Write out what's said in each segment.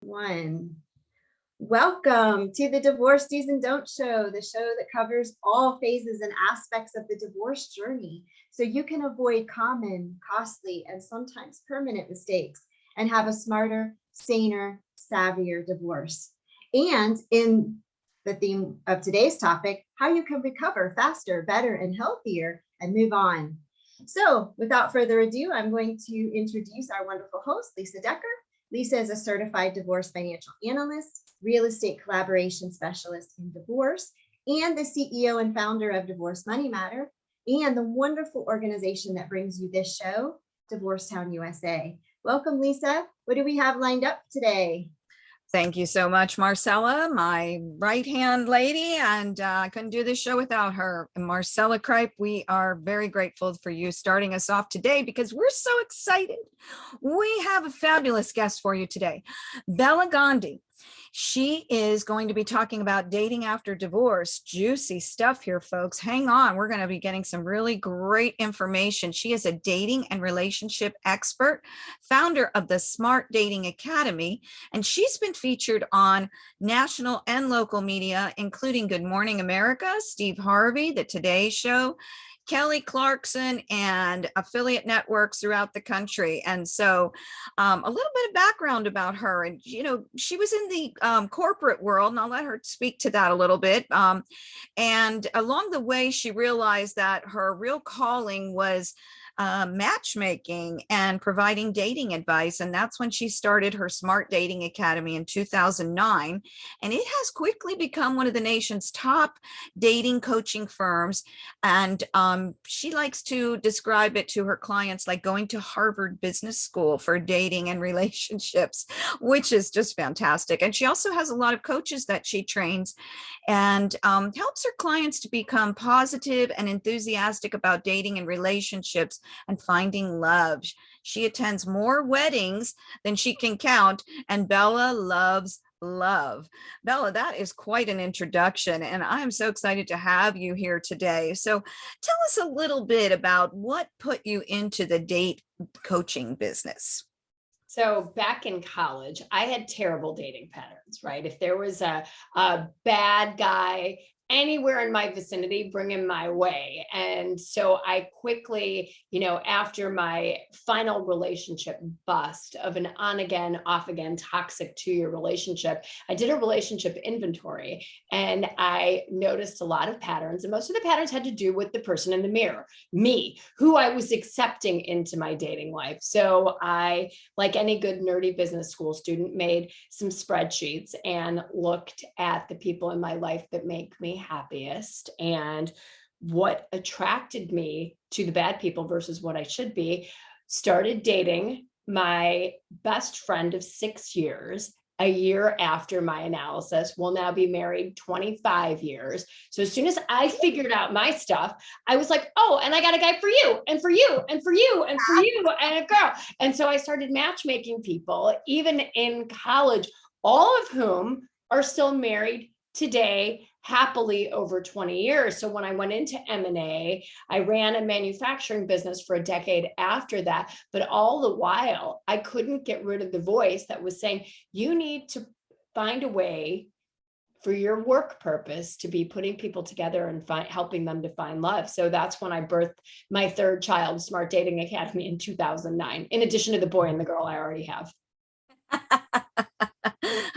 One. Welcome to the Divorce Do's and Don'ts show, the show that covers all phases and aspects of the divorce journey so you can avoid common, costly, and sometimes permanent mistakes and have a smarter, saner, savvier divorce. And in the theme of today's topic, how you can recover faster, better, and healthier and move on. So without further ado, I'm going to introduce our wonderful host, Lisa Decker. Lisa is a certified divorce financial analyst, real estate collaboration specialist in divorce, and the CEO and founder of Divorce Money Matter, and the wonderful organization that brings you this show, Divorce Town USA. Welcome, Lisa. What do we have lined up today? Thank you so much, Marcella, my right-hand lady, and I couldn't do this show without her. And Marcella Kripe, we are very grateful for you starting us off today because we're so excited. We have a fabulous guest for you today, Bela Gandhi. She is going to be talking about dating after divorce. Juicy stuff here, folks. Hang on. We're going to be getting some really great information. She is a dating and relationship expert, founder of the Smart Dating Academy, and she's been featured on national and local media, including Good Morning America, Steve Harvey, The Today Show, Kelly Clarkson, and affiliate networks throughout the country. And so a little bit of background about her. And, she was in the corporate world, and I'll let her speak to that a little bit. And along the way, she realized that her real calling was matchmaking and providing dating advice. And that's when she started her Smart Dating Academy in 2009. And it has quickly become one of the nation's top dating coaching firms. And she likes to describe it to her clients like going to Harvard Business School for dating and relationships, which is just fantastic. And she also has a lot of coaches that she trains and helps her clients to become positive and enthusiastic about dating and relationships and finding love. She attends more weddings than she can count, and Bela loves love. Bela, that is quite an introduction, and I am so excited to have you here today. So tell us a little bit about what put you into the date coaching business. So back in college, I had terrible dating patterns, right? If there was a bad guy anywhere in my vicinity, bring him my way. And so I quickly, after my final relationship bust of an on again, off again, toxic 2-year relationship, I did a relationship inventory and I noticed a lot of patterns. And most of the patterns had to do with the person in the mirror, me, who I was accepting into my dating life. So I, like any good nerdy business school student, made some spreadsheets and looked at the people in my life that make me happiest and what attracted me to the bad people versus what I should be. Started dating my best friend of 6 years a year after my analysis. We'll now be married 25 years. So as soon as I figured out my stuff, I was like, oh, and I got a guy for you and for you and for you and for you and a girl. And so I started matchmaking people, even in college, all of whom are still married today, happily over 20 years. So when I went into M&A, I ran a manufacturing business for a decade after that. But all the while, I couldn't get rid of the voice that was saying, you need to find a way for your work purpose to be putting people together and helping them to find love. So that's when I birthed my third child, Smart Dating Academy, in 2009, in addition to the boy and the girl I already have.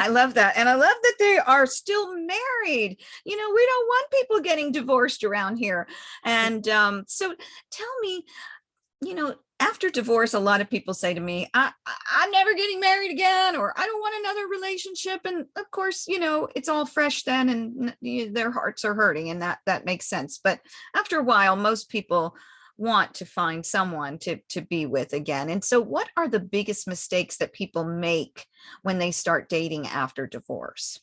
I love that. And I love that they are still married. We don't want people getting divorced around here. And so tell me, after divorce, a lot of people say to me, I'm never getting married again, or I don't want another relationship. And of course, it's all fresh then and their hearts are hurting, and that makes sense. But after a while, most people want to find someone to be with again. And so what are the biggest mistakes that people make when they start dating after divorce?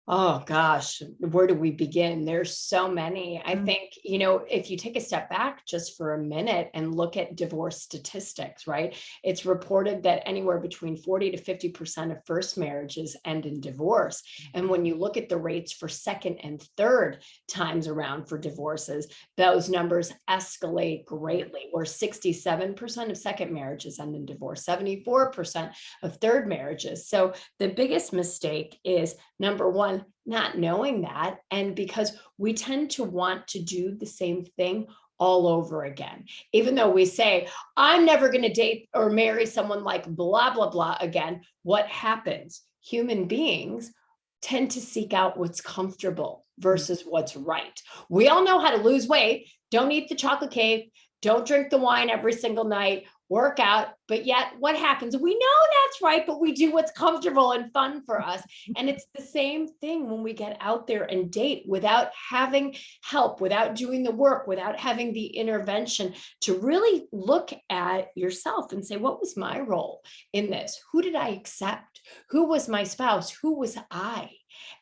Oh gosh, where do we begin? There's so many. I think, if you take a step back just for a minute and look at divorce statistics, right? It's reported that anywhere between 40 to 50% of first marriages end in divorce. And when you look at the rates for second and third times around for divorces, those numbers escalate greatly, where 67% of second marriages end in divorce, 74% of third marriages. So the biggest mistake is, number one, not knowing that. And because we tend to want to do the same thing all over again, even though we say, I'm never going to date or marry someone like blah, blah, blah again. What happens? Human beings tend to seek out what's comfortable versus what's right. We all know how to lose weight. Don't eat the chocolate cake. Don't drink the wine every single night. Work out. But yet what happens? We know that's right, but we do what's comfortable and fun for us. And it's the same thing when we get out there and date without having help, without doing the work, without having the intervention to really look at yourself and say, what was my role in this? Who did I accept? Who was my spouse? Who was I?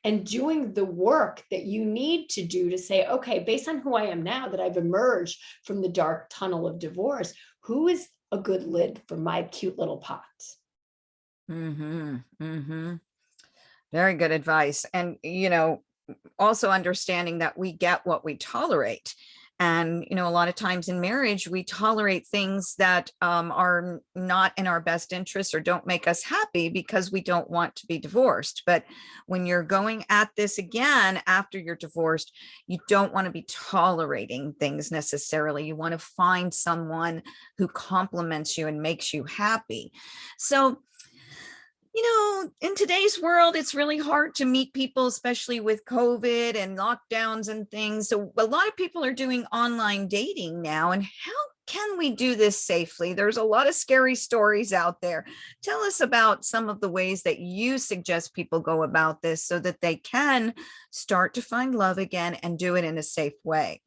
And doing the work that you need to do to say, okay, based on who I am now, that I've emerged from the dark tunnel of divorce, who is a good lid for my cute little pot? Mm-hmm. Mm-hmm. Very good advice. And, also understanding that we get what we tolerate. And, a lot of times in marriage, we tolerate things that are not in our best interest or don't make us happy because we don't want to be divorced. But when you're going at this again after you're divorced, you don't want to be tolerating things necessarily. You want to find someone who compliments you and makes you happy. So, in today's world, it's really hard to meet people, especially with COVID and lockdowns and things. So a lot of people are doing online dating now. And how can we do this safely? There's a lot of scary stories out there. Tell us about some of the ways that you suggest people go about this so that they can start to find love again and do it in a safe way.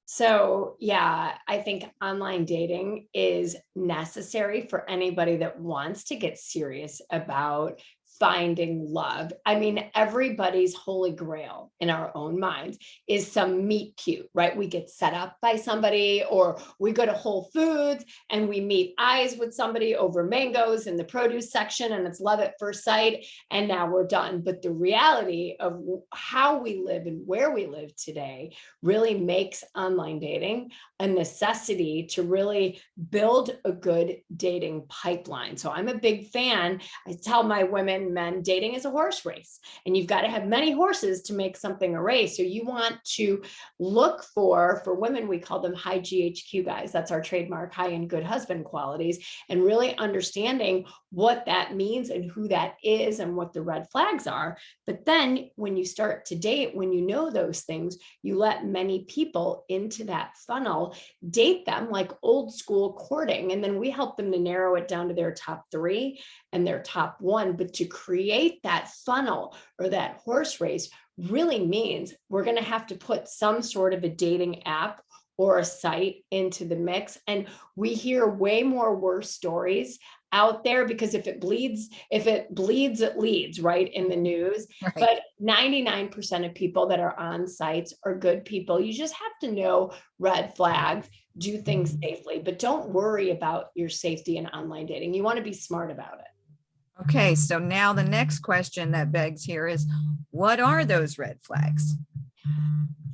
So, yeah, I think online dating is necessary for anybody that wants to get serious about finding love. I mean, everybody's holy grail in our own minds is some meet cute, right? We get set up by somebody, or we go to Whole Foods and we meet eyes with somebody over mangoes in the produce section, and it's love at first sight. And now we're done. But the reality of how we live and where we live today really makes online dating a necessity to really build a good dating pipeline. So I'm a big fan. I tell my women, men, dating is a horse race, and you've got to have many horses to make something a race. So you want to look for women, we call them high GHQ guys. That's our trademark, high and good husband qualities, and really understanding what that means and who that is and what the red flags are. But then when you start to date, when you know those things, you let many people into that funnel, date them like old school courting. And then we help them to narrow it down to their top 3 and their top 1. But to create that funnel or that horse race really means we're going to have to put some sort of a dating app or a site into the mix. And we hear way more worse stories out there, because if it bleeds, it leads, right, in the news. Right. But 99% of people that are on sites are good people. You just have to know red flags, do things safely, but don't worry about your safety in online dating. You want to be smart about it. Okay, so now the next question that begs here is, what are those red flags?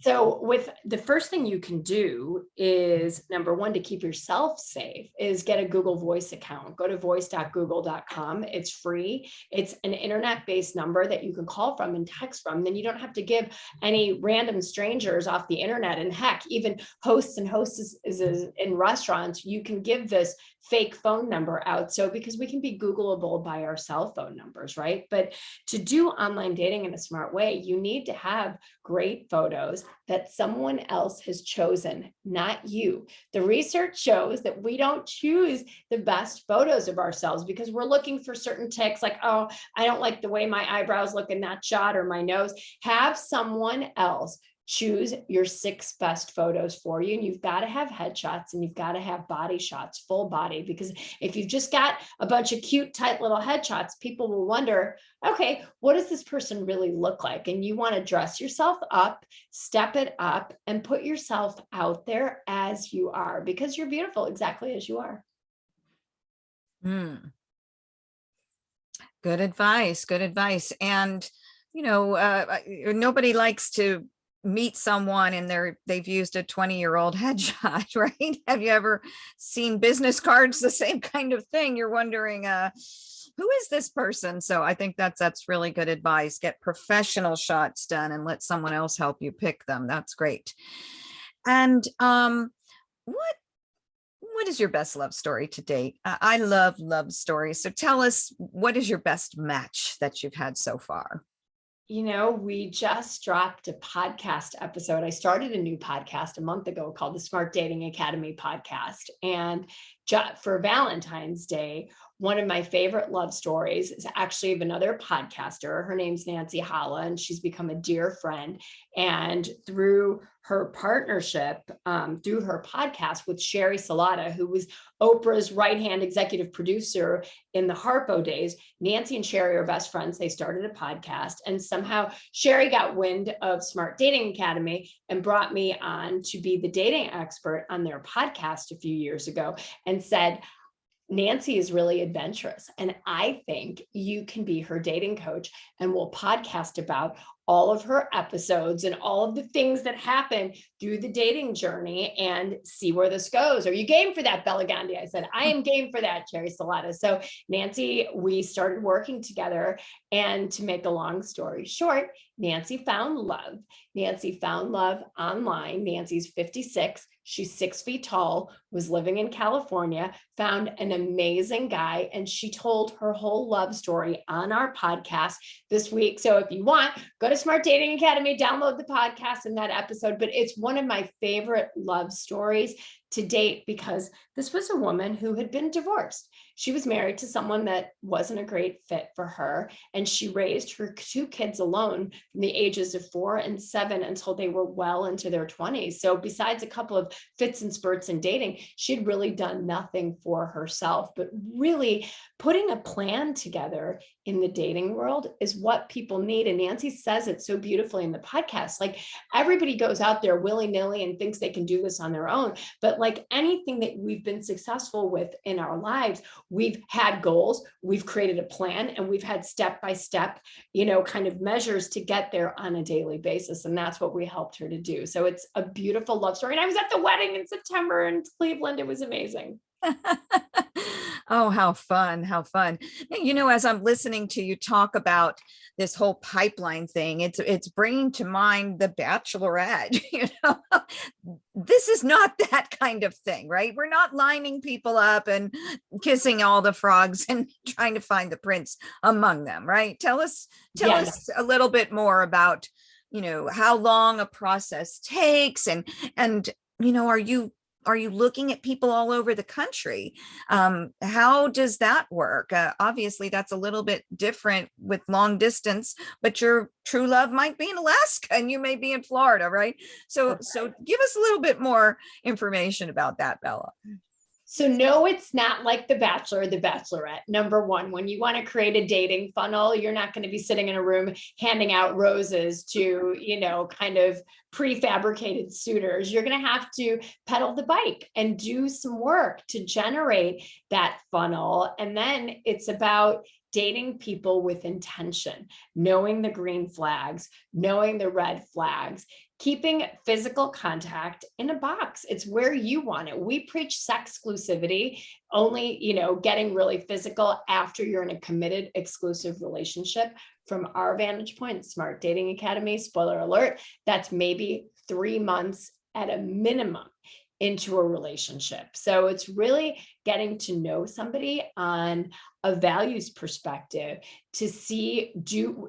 So with the first thing you can do is, number one, to keep yourself safe, is get a Google Voice account. Go to voice.google.com. It's free. It's an internet-based number that you can call from and text from. Then you don't have to give any random strangers off the internet. And heck, even hosts and hostesses in restaurants, you can give this fake phone number out. So because we can be Googleable by our cell phone numbers, right? But to do online dating in a smart way, you need to have great photos that someone else has chosen, not you. The research shows that we don't choose the best photos of ourselves because we're looking for certain ticks, like, oh, I don't like the way my eyebrows look in that shot, or my nose. Have someone else choose your 6 best photos for you. And you've got to have headshots and you've got to have body shots, full body, because if you've just got a bunch of cute, tight little headshots, people will wonder, okay, what does this person really look like? And you want to dress yourself up, step it up, and put yourself out there as you are, because you're beautiful exactly as you are. Good advice. Good advice. And, nobody likes to meet someone and they've used a 20-year-old headshot, right? Have you ever seen business cards? The same kind of thing. You're wondering, who is this person? So I think that's really good advice. Get professional shots done and let someone else help you pick them. That's great. And what is your best love story to date? I love love stories. So tell us, what is your best match that you've had so far? We just dropped a podcast episode. I started a new podcast a month ago called the Smart Dating Academy podcast. And for Valentine's Day, one of my favorite love stories is actually of another podcaster. Her name's Nancy Holla, and she's become a dear friend. And through her partnership, through her podcast with Sherry Salata, who was Oprah's right-hand executive producer in the Harpo days, Nancy and Sherry are best friends. They started a podcast, and somehow Sherry got wind of Smart Dating Academy and brought me on to be the dating expert on their podcast a few years ago, and said, Nancy is really adventurous, and I think you can be her dating coach, and we'll podcast about all of her episodes and all of the things that happen through the dating journey and see where this goes. Are you game for that, Bela Gandhi? I said, I am game for that, Sherry Salata. So Nancy, we started working together, and to make a long story short, Nancy found love. Nancy found love online. Nancy's 56. She's 6 feet tall, was living in California, found an amazing guy, and she told her whole love story on our podcast this week. So if you want, go to Smart Dating Academy, download the podcast in that episode. But it's one of my favorite love stories to date, because this was a woman who had been divorced. She was married to someone that wasn't a great fit for her, and she raised her 2 kids alone from the ages of 4 and 7 until they were well into their 20s. So besides a couple of fits and spurts in dating, she'd really done nothing for herself. But really putting a plan together in the dating world is what people need. And Nancy says it so beautifully in the podcast. Like, everybody goes out there willy-nilly and thinks they can do this on their own. But like anything that we've been successful with in our lives, we've had goals, we've created a plan, and we've had step-by-step, kind of measures to get there on a daily basis. And that's what we helped her to do. So it's a beautiful love story. And I was at the wedding in September in Cleveland. It was amazing. Oh, how fun, how fun. As I'm listening to you talk about this whole pipeline thing, it's bringing to mind The Bachelorette. This is not that kind of thing, right? We're not lining people up and kissing all the frogs and trying to find the prince among them, right? Tell us a little bit more about, how long a process takes, and are you looking at people all over the country? How does that work? Obviously, that's a little bit different with long distance, but your true love might be in Alaska and you may be in Florida, right? So give us a little bit more information about that, Bela. So no, it's not like The Bachelor or The Bachelorette. Number one, when you want to create a dating funnel, you're not going to be sitting in a room handing out roses to, kind of prefabricated suitors. You're going to have to pedal the bike and do some work to generate that funnel. And then it's about dating people with intention, knowing the green flags, knowing the red flags, keeping physical contact in a box. It's where you want it. We preach sex exclusivity, only, getting really physical after you're in a committed exclusive relationship. From our vantage point, Smart Dating Academy, spoiler alert, that's maybe 3 months at a minimum into a relationship. So it's really getting to know somebody on a values perspective to see,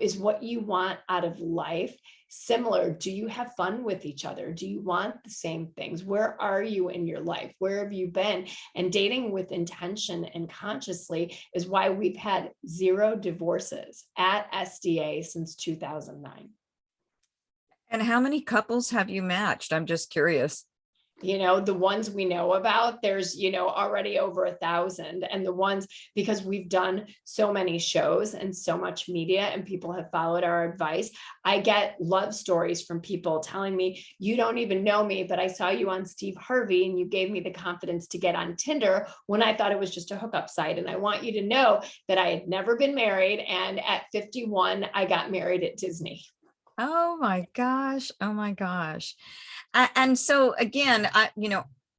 is what you want out of life similar? Do you have fun with each other? Do you want the same things? Where are you in your life? Where have you been? And dating with intention and consciously is why we've had 0 divorces at SDA since 2009. And how many couples have you matched? I'm just curious. The ones we know about, there's, already over 1,000. And the ones, because we've done so many shows and so much media and people have followed our advice, I get love stories from people telling me, you don't even know me, but I saw you on Steve Harvey and you gave me the confidence to get on Tinder when I thought it was just a hookup site. And I want you to know that I had never been married. And at 51, I got married at Disney. Oh my gosh. Oh my gosh. And so again,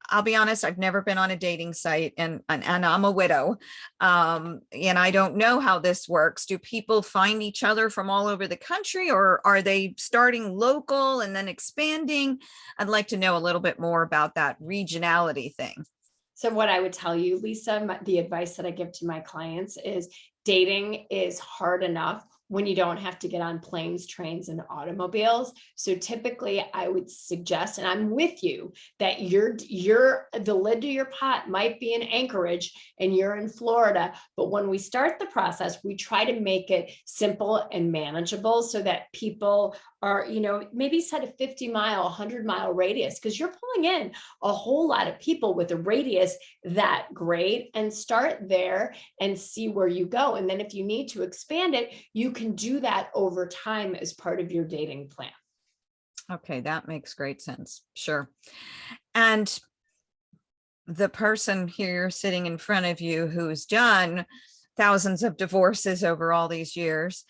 I'll be honest, I've never been on a dating site and I'm a widow. And I don't know how this works. Do people find each other from all over the country, or are they starting local and then expanding? I'd like to know a little bit more about that regionality thing. So what I would tell you, Lisa, the advice that I give to my clients is dating is hard enough when you don't have to get on planes, trains, and automobiles. So typically I would suggest, and I'm with you, that the lid to your pot might be in Anchorage and you're in Florida. But when we start the process, we try to make it simple and manageable so that people are, maybe set a 50-mile, 100-mile radius, because you're pulling in a whole lot of people with a radius that great, and start there and see where you go. And then if you need to expand it, you can do that over time as part of your dating plan. Okay, that makes great sense. Sure. And the person here sitting in front of you who's done thousands of divorces over all these years,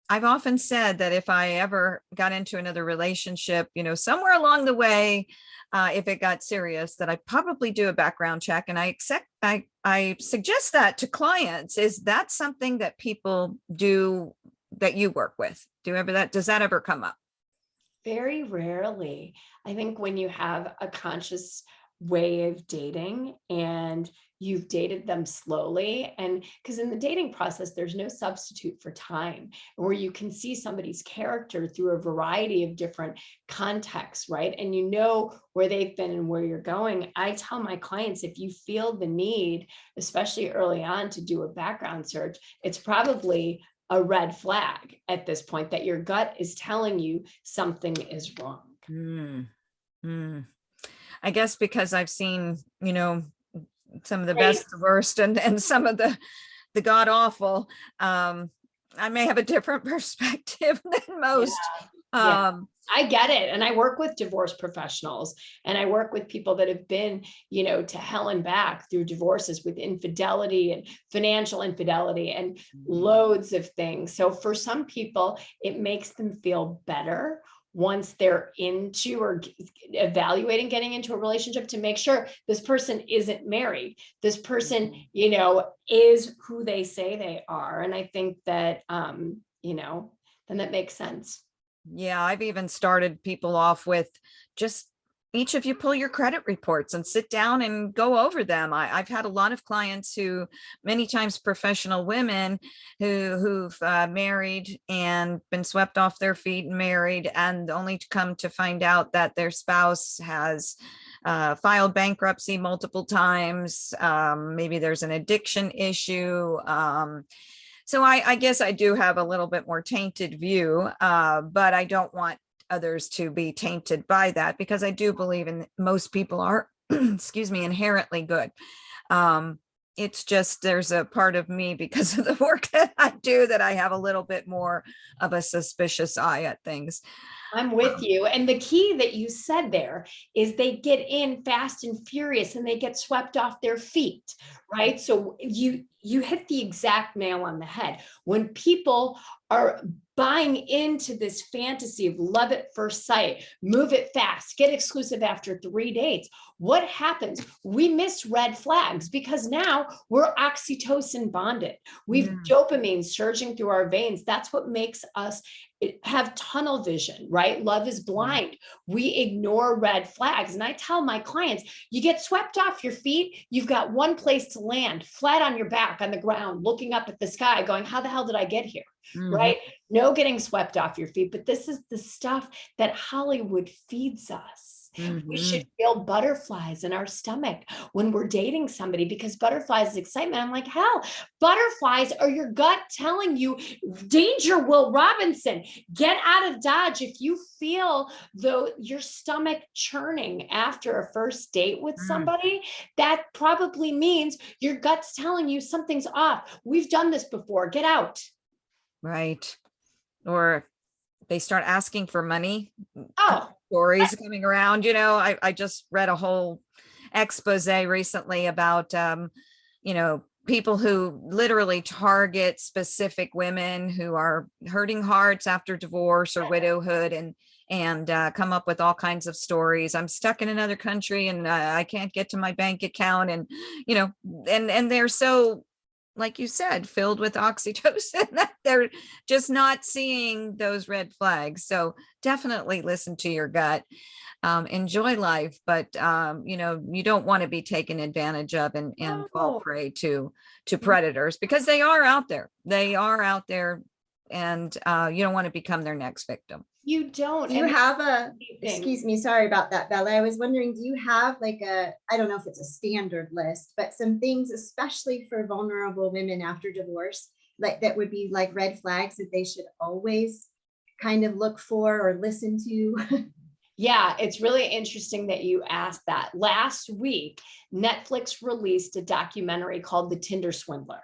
I've often said that if I ever got into another relationship, somewhere along the way, if it got serious, that I probably do a background check. And I suggest that to clients. Is that something that people do that you work with? Does that ever come up? Very rarely. I think when you have a conscious way of dating and you've dated them slowly, and because in the dating process, there's no substitute for time, where you can see somebody's character through a variety of different contexts, right? And where they've been and where you're going. I tell my clients, if you feel the need, especially early on, to do a background search, it's probably a red flag at this point that your gut is telling you something is wrong. I guess because I've seen, some of the best, the worst, and some of the god awful. I may have a different perspective than most. Yeah. I get it. And I work with divorce professionals, and I work with people that have been, to hell and back through divorces with infidelity and financial infidelity and loads of things. So for some people, it makes them feel better once they're into or evaluating getting into a relationship, to make sure this person isn't married. This person, is who they say they are. And I think that, then that makes sense. Yeah, I've even started people off with just each of you pull your credit reports and sit down and go over them. I've had a lot of clients who, many times professional women who've married and been swept off their feet and married, and only to come to find out that their spouse has filed bankruptcy multiple times. Maybe there's an addiction issue. So I guess I do have a little bit more tainted view, but I don't want others to be tainted by that, because I do believe in most people are, excuse me, inherently good. It's just there's a part of me, because of the work that I do, that I have a little bit more of a suspicious eye at things. I'm with you. And the key that you said there is they get in fast and furious and they get swept off their feet, right? So you hit the exact nail on the head. When people are buying into this fantasy of love at first sight, move it fast, get exclusive after 3 dates, what happens? We miss red flags, because now we're oxytocin bonded. We've dopamine surging through our veins. That's what makes us have tunnel vision, right? Love is blind. We ignore red flags. And I tell my clients, you get swept off your feet, you've got one place to land, flat on your back on the ground, looking up at the sky going, how the hell did I get here? Right? No getting swept off your feet. But this is the stuff that Hollywood feeds us. We should Mhm. feel butterflies in our stomach when we're dating somebody, because butterflies is excitement. I'm like, hell, butterflies are your gut telling you, danger, Will Robinson, get out of Dodge. If you feel though your stomach churning after a first date with somebody, that probably means your gut's telling you something's off. We've done this before. Get out. Right. Or they start asking for money. Oh, Stories coming around. I just read a whole expose recently about, people who literally target specific women who are hurting hearts after divorce or widowhood, and come up with all kinds of stories. I'm stuck in another country and I can't get to my bank account, and and they're so, like you said, filled with oxytocin that they're just not seeing those red flags. So definitely listen to your gut. Enjoy life, but you don't want to be taken advantage of and fall no. prey to predators, because they are out there. They are out there, and you don't want to become their next victim. You don't. Do you And have a, thing. excuse me, sorry about that, Bella. I was wondering, do you have like I don't know if it's a standard list, but some things, especially for vulnerable women after divorce, like that would be like red flags that they should always kind of look for or listen to? Yeah, it's really interesting that you asked that. Last week, Netflix released a documentary called The Tinder Swindler.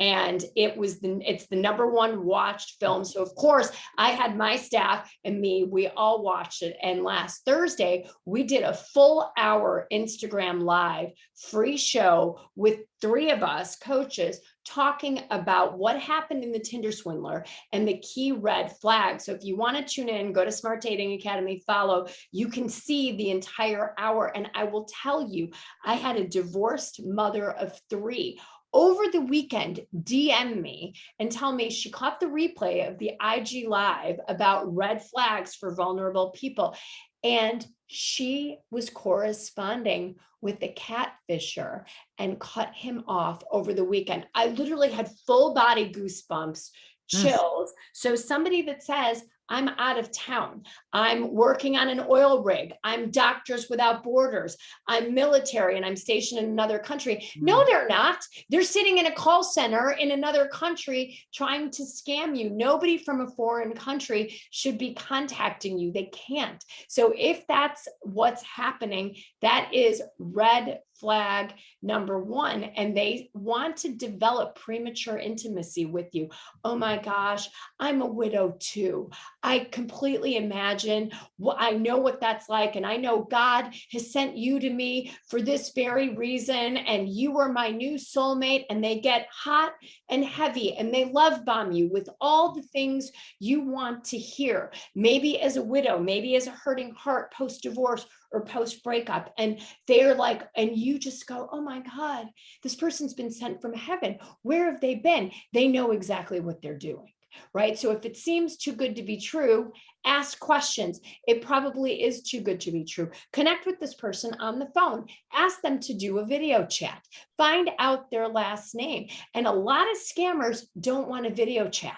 And it's the #1 watched film. So of course I had my staff and me, we all watched it. And last Thursday, we did a full hour Instagram live free show with 3 of us coaches talking about what happened in the Tinder Swindler and the key red flags. So if you want to tune in, go to Smart Dating Academy, follow, you can see the entire hour. And I will tell you, I had a divorced mother of 3 over the weekend DM me and tell me she caught the replay of the IG live about red flags for vulnerable people. And she was corresponding with the catfisher and cut him off over the weekend. I literally had full body goosebumps, chills. So somebody that says, I'm out of town, I'm working on an oil rig, I'm Doctors Without Borders, I'm military and I'm stationed in another country. No, they're not. They're sitting in a call center in another country trying to scam you. Nobody from a foreign country should be contacting you. They can't. So if that's what's happening, that is red flag #1. And they want to develop premature intimacy with you. Oh my gosh, I'm a widow too. I completely imagine I know what that's like. And I know God has sent you to me for this very reason. And you are my new soulmate. And they get hot and heavy and they love bomb you with all the things you want to hear. Maybe as a widow, maybe as a hurting heart post-divorce or post-breakup. And they're like, and you just go, oh my God, this person's been sent from heaven. Where have they been? They know exactly what they're doing. Right? So if it seems too good to be true, ask questions. It probably is too good to be true. Connect with this person on the phone. Ask them to do a video chat. Find out their last name. And a lot of scammers don't want a video chat.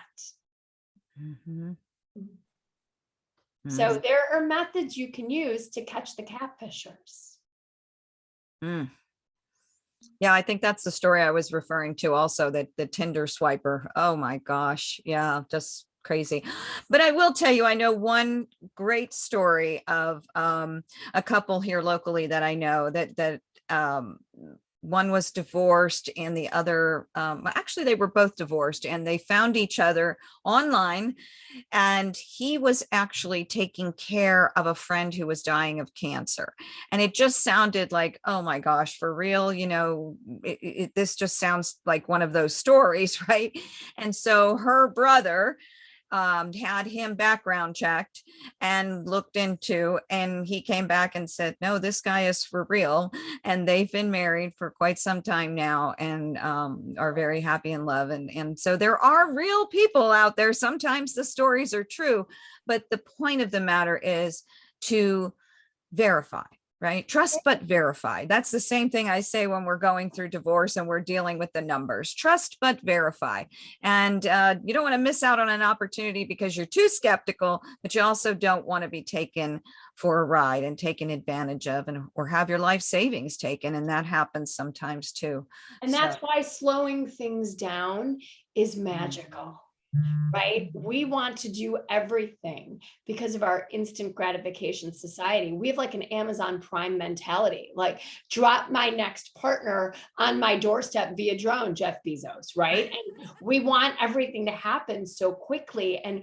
Mhm. So there are methods you can use to catch the catfishers. Mm. Yeah, I think that's the story I was referring to also, that the Tinder swiper. Oh my gosh. Yeah, just crazy. But I will tell you, I know one great story of a couple here locally that I know that one was divorced and the other, actually they were both divorced, and they found each other online, and he was actually taking care of a friend who was dying of cancer. And it just sounded like, oh my gosh, for real, this just sounds like one of those stories, right? And so her brother had him background checked and looked into, and he came back and said, no, this guy is for real. And they've been married for quite some time now, and are very happy in love. And so there are real people out there. Sometimes the stories are true, but the point of the matter is to verify. right? Trust but verify. That's the same thing I say when we're going through divorce and we're dealing with the numbers. Trust but verify. And you don't want to miss out on an opportunity because you're too skeptical, but you also don't want to be taken for a ride and taken advantage of, and or have your life savings taken. And that happens sometimes too. And that's why slowing things down is magical. Right? We want to do everything because of our instant gratification society. We have like an Amazon Prime mentality, like drop my next partner on my doorstep via drone, Jeff Bezos, right? And we want everything to happen so quickly. And,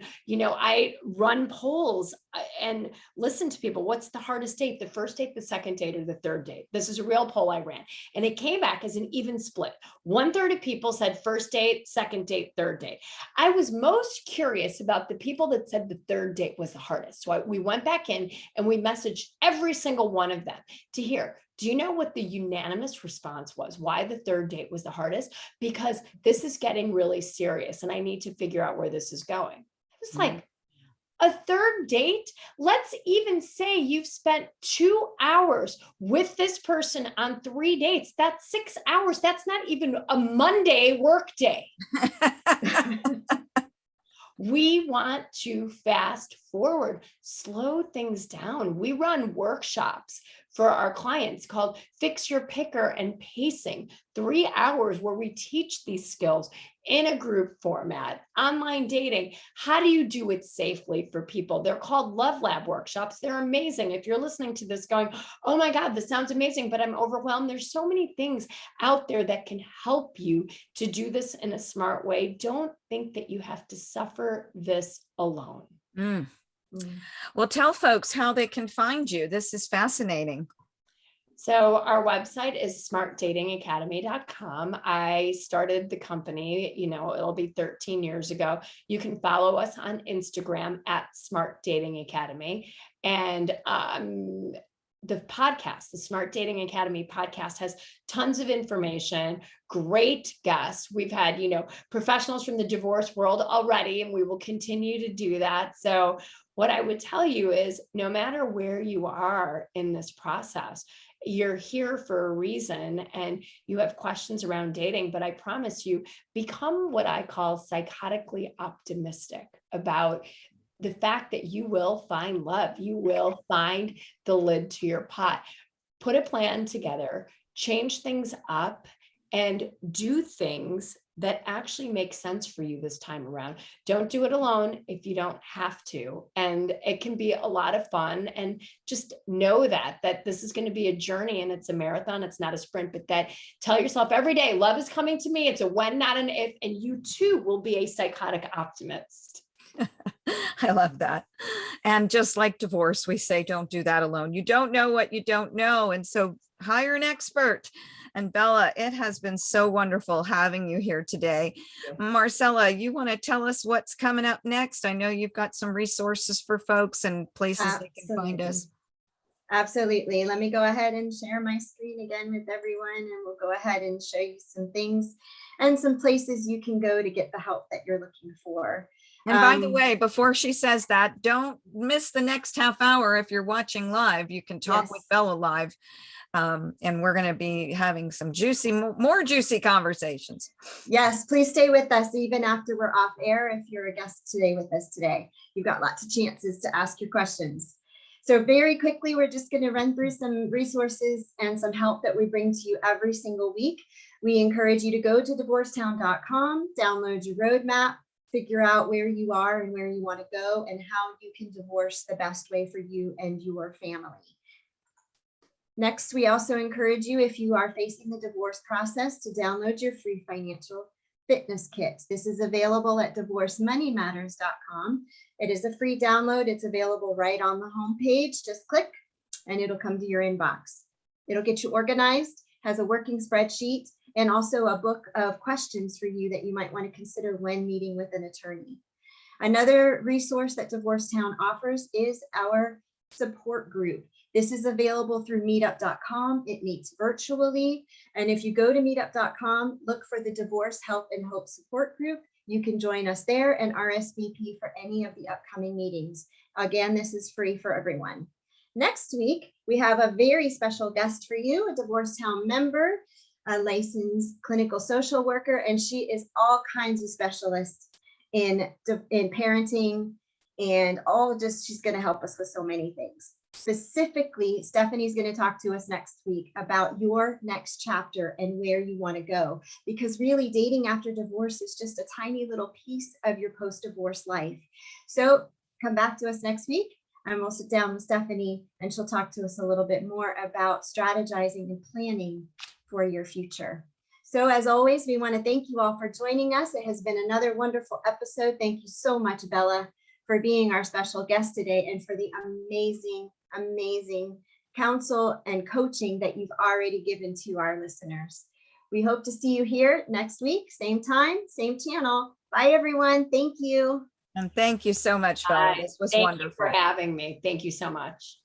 I run polls and listen to people. What's the hardest date? The first date, the second date, or the third date? This is a real poll I ran. And it came back as an even split. 1/3 of people said first date, second date, third date. I was most curious about the people that said the third date was the hardest. So we went back in and we messaged every single one of them to hear, do you know what the unanimous response was? Why the third date was the hardest? Because this is getting really serious and I need to figure out where this is going. It was like, a third date? Let's even say you've spent 2 hours with this person on 3 dates. That's 6 hours. That's not even a Monday work day. We want to fast forward, slow things down. We run workshops for our clients called Fix Your Picker and Pacing, 3 hours where we teach these skills in a group format, online dating. How do you do it safely for people? They're called Love Lab workshops. They're amazing. If you're listening to this going, oh my God, this sounds amazing, but I'm overwhelmed. There's so many things out there that can help you to do this in a smart way. Don't think that you have to suffer this alone. Well, tell folks how they can find you. This is fascinating. So our website is smartdatingacademy.com. I started the company, it'll be 13 years ago. You can follow us on Instagram at Smart Dating Academy. And the podcast, the Smart Dating Academy podcast, has tons of information, great guests. We've had, professionals from the divorce world already, and we will continue to do that. So what I would tell you is no matter where you are in this process, you're here for a reason and you have questions around dating, but I promise you, become what I call psychotically optimistic about the fact that you will find love. You will find the lid to your pot. Put a plan together, change things up, and do things that actually make sense for you this time around. Don't do it alone if you don't have to. And it can be a lot of fun. And just know that this is going to be a journey and it's a marathon. It's not a sprint, but that tell yourself every day, love is coming to me. It's a when, not an if, and you too will be a psychotic optimist. I love that. And just like divorce, we say, don't do that alone. You don't know what you don't know. And so hire an expert. And Bela, it has been so wonderful having you here today. Marcella, you want to tell us what's coming up next? I know you've got some resources for folks and places they can find us. Absolutely. Let me go ahead and share my screen again with everyone, and we'll go ahead and show you some things and some places you can go to get the help that you're looking for. And by the way, before she says that, don't miss the next half hour. If you're watching live, you can talk with Bela live. And we're going to be having some more juicy conversations. Yes, please stay with us even after we're off air. If you're a guest today with us today, you've got lots of chances to ask your questions. So very quickly, we're just going to run through some resources and some help that we bring to you every single week. We encourage you to go to divorcetown.com, download your roadmap, figure out where you are and where you want to go and how you can divorce the best way for you and your family. Next, we also encourage you, if you are facing the divorce process, to download your free financial fitness kit. This is available at divorcemoneymatters.com. It is a free download. It's available right on the homepage. Just click and it'll come to your inbox. It'll get you organized, has a working spreadsheet, and also a book of questions for you that you might want to consider when meeting with an attorney. Another resource that Divorcetown offers is our support group. This is available through meetup.com. It meets virtually. And if you go to meetup.com, look for the Divorce Help and Hope Support Group. You can join us there and RSVP for any of the upcoming meetings. Again, this is free for everyone. Next week, we have a very special guest for you, a Divorce Town member, a licensed clinical social worker, and she is all kinds of specialists in parenting and she's going to help us with so many things. Specifically, Stephanie's going to talk to us next week about your next chapter and where you want to go, because really dating after divorce is just a tiny little piece of your post-divorce life. So come back to us next week and we'll sit down with Stephanie and she'll talk to us a little bit more about strategizing and planning for your future. So as always, we want to thank you all for joining us. It has been another wonderful episode. Thank you so much, Bella, for being our special guest today and for the amazing counsel and coaching that you've already given to our listeners. We hope to see you here next week, same time, same channel. Bye, everyone. Thank you. And thank you so much, Bella. This was wonderful. Thank you for having me. Thank you so much.